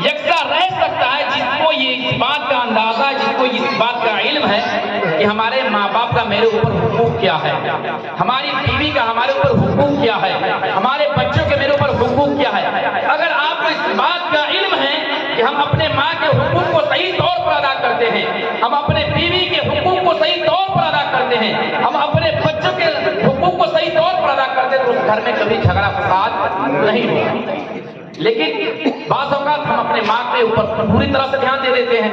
यकसा रह सकता है जिसको ये इस बात का अंदाजा, जिसको इस बात का इल्म है कि हमारे माँ बाप का मेरे ऊपर हुकूक क्या है, हमारी बीवी का हमारे ऊपर हुकूक क्या है, हमारे बच्चों के मेरे ऊपर हुकूक क्या है। अगर आपको इस बात का इल्म है कि हम अपने माँ के हुकूक को सही तौर पर अदा करते हैं, हम अपने बीवी के हुकूक को सही तौर पर अदा करते हैं, हम अपने बच्चों के हुकूक को सही तौर पर अदा करते हैं, तो उस घर में कभी झगड़ा फसाद नहीं होगा। लेकिन बाज़ औक़ात हम अपने माँ के ऊपर पूरी तरह से ध्यान दे देते हैं,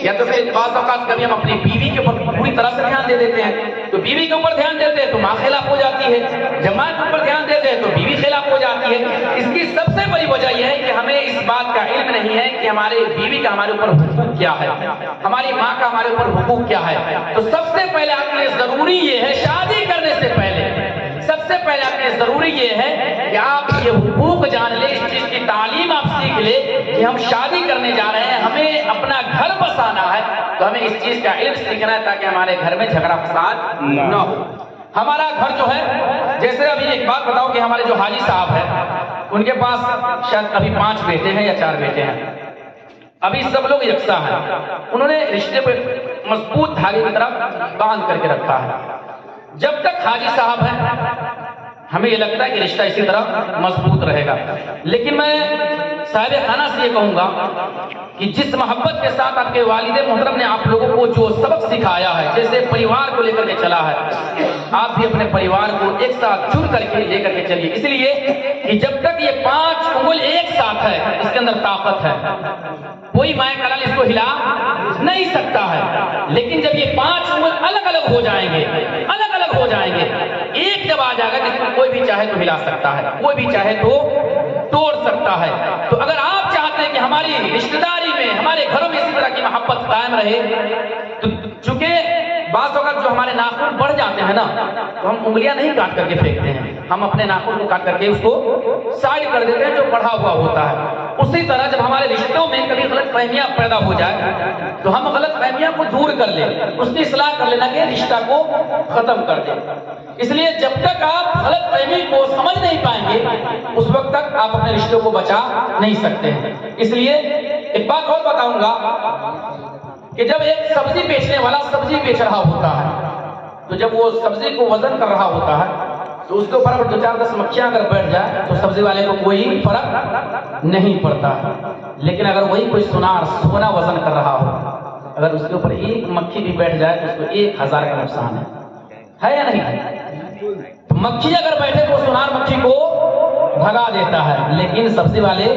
या तो फिर बाज़ औक़ात कभी हम अपनी बीवी के ऊपर पूरी तरह से ध्यान दे देते हैं। तो बीवी के ऊपर ध्यान देते हैं तो माँ खिलाफ हो जाती है, जब माँ के ऊपर ध्यान देते हैं तो बीवी खिलाफ हो जाती है। इसकी सबसे बड़ी वजह यह है कि हमें इस बात का इल्म नहीं है कि हमारे बीवी का हमारे ऊपर हुकूक क्या है, हमारी माँ का हमारे ऊपर हुकूक क्या है। तो सबसे पहले आपके लिए जरूरी ये है, शादी करने से पहले सबसे पहले आपके लिए जरूरी ये है कि आप ये हुकूक जान ले, इस चीज की तालीम आप सीख ले कि हम शादी करने जा रहे हैं, हमें अपना घर बसाना है, तो हमें इस चीज का इल्म सीखना है ताकि हमारे घर में झगड़ा फसाद न हो। हमारा घर जो है, जैसे अभी एक बात बताओ कि हमारे जो हाजी साहब हैं, उनके पास शायद अभी 5 बेटे हैं या 4 बेटे हैं, अभी सब लोग यकसा हैं। उन्होंने रिश्ते को मजबूत धागे की तरह बांध करके रखा है। जब तक हाजी साहब हैं हमें ये लगता है कि रिश्ता इसी तरह मजबूत रहेगा। लेकिन मैं साहिब खाना से ये कहूंगा कि जिस मोहब्बत के साथ आपके वालिद मोहतरम ने आप लोगों को जो सबक सिखाया है, जैसे परिवार को लेकर के चला है, आप भी अपने परिवार को एक साथ जुड़ करके लेकर के चलिए। इसलिए कि जब तक ये 5 उंगल एक साथ है, इसके अंदर ताकत है, कोई माए कलाल इसको हिला नहीं सकता है। लेकिन जब ये 5 उंगल अलग अलग हो जाएंगे, अलग अलग हो जाएंगे, एक जब आ जाएगा जिसको कोई भी चाहे तो हिला सकता है, कोई भी चाहे तो तोड़ सकता है। तो अगर आप चाहते हैं कि हमारी रिश्तेदारी में, हमारे घरों में इसी तरह की मोहब्बत कायम रहे, तो चूंकि बाज़ वक़्त जो हमारे नाखून बढ़ जाते हैं ना, तो हम उंगलियां नहीं काट करके फेंकते हैं, हम अपने नाखून को काट करके उसको साइड कर देते हैं जो बढ़ा हुआ होता है। उसी तरह जब हमारे रिश्तों में कभी गलतफहमियां पैदा हो जाए तो हम गलतफहमियां को दूर कर लें, उसकी इस्लाह कर लेना कि रिश्ता को खत्म कर दें। इसलिए जब तक आप गलतफहमी को समझ नहीं पाएंगे उस वक्त तक आप अपने रिश्तों को बचा नहीं सकते हैं। इसलिए एक बात और बताऊंगा कि जब एक सब्जी बेचने वाला सब्जी बेच रहा होता है, तो जब वो सब्जी को वजन कर रहा होता है तो उसके ऊपर अगर 2-4-10 मक्खियां अगर बैठ जाए तो सब्जी वाले को कोई फर्क नहीं पड़ता है। लेकिन अगर वही कोई सुनार सोना वजन कर रहा हो, अगर उसके ऊपर एक मक्खी भी बैठ जाए तो उसको 1000 का नुकसान है या नहीं? तो मक्खी अगर बैठे तो सुनार मक्खी को भगा देता है, लेकिन सब्जी वाले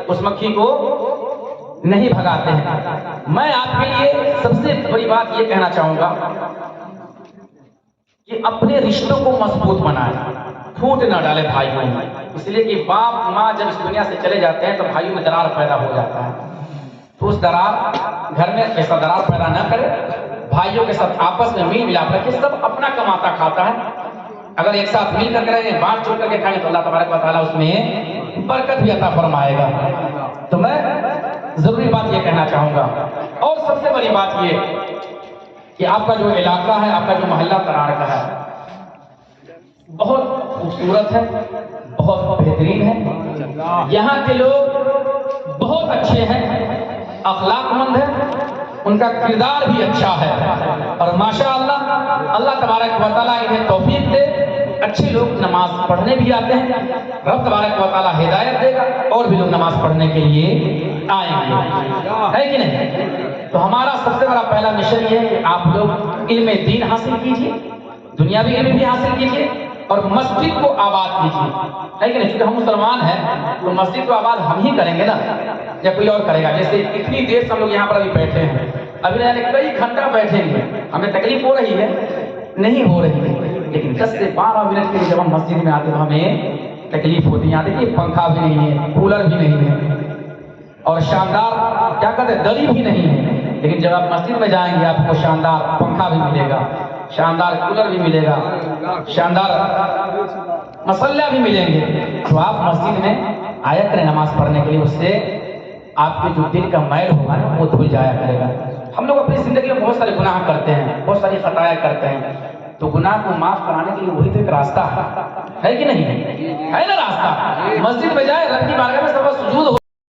उस मक्खी को नहीं भगाते हैं। मैं आपके लिए सबसे बड़ी बात ये कहना चाहूंगा कि अपने रिश्तों को मजबूत बनाएं, फूट ना डाले भाइयों में। इसलिए कि बाप माँ जब इस दुनिया से चले जाते हैं तो भाइयों में दरार पैदा हो जाता है, तो उस दरार घर में ऐसा दरार पैदा न करे, भाइयों के साथ आपस में मिल मिलाप रखे, सब अपना कमाता खाता है। अगर एक साथ मिल करके रहे, बांट चुट करके खाएंगे तो अल्लाह तबारक व तआला उसमें बरकत भी अता फरमाएगा। तो मैं जरूरी बात ये कहना चाहूंगा। और सबसे बड़ी बात ये कि आपका जो इलाका है, आपका जो मोहल्ला तरार का है, बहुत खूबसूरत है, बहुत बेहतरीन है। यहाँ के लोग बहुत अच्छे हैं, अखलाकमंद है, उनका किरदार भी अच्छा है, और माशाअल्लाह अल्लाह तबारक व तआला इन्हें तौफीक दे, अच्छे लोग नमाज पढ़ने भी आते हैं, रब तबारक व तआला हिदायत देगा और भी लोग नमाज पढ़ने के लिए आएंगे, है कि नहीं? तो हमारा सबसे बड़ा पहला मिशन ये है कि आप लोग इल्म दीन हासिल कीजिए, दुनियावी इल्म भी हासिल कीजिए और मस्जिद को आबाद कीजिए, है कि नहीं? क्योंकि हम मुसलमान हैं तो मस्जिद को आबाद हम ही करेंगे ना, या कोई और करेगा? जैसे इतनी देर से हम लोग यहाँ पर अभी बैठे हैं, अभी यानी कई घंटा बैठेंगे, हमें तकलीफ हो रही है? नहीं हो रही है, लेकिन 10 से 12 मिनट के लिए जब हम मस्जिद में आते हैं तो हमें तकलीफ होती है। यहाँ देखिए पंखा भी नहीं है, कूलर भी नहीं है, और शानदार क्या कहते हैं दरी भी नहीं है, लेकिन जब आप मस्जिद में जाएंगे आपको शानदार पंखा भी मिलेगा, शानदार कूलर भी मिलेगा, शानदार मसल्ला भी मिलेंगे। तो आप मस्जिद में आया करें नमाज पढ़ने के लिए, उससे आपके जो दिल का मैल होगा ना वो धुल जाया करेगा। हम लोग अपनी जिंदगी में बहुत सारे गुनाह करते हैं, बहुत सारी खताएं करते हैं, तो गुनाह को माफ कराने के लिए वही तो एक रास्ता है कि नहीं? है ना रास्ता? मस्जिद में जाए, रब की बारगाह में सब सुजूद हो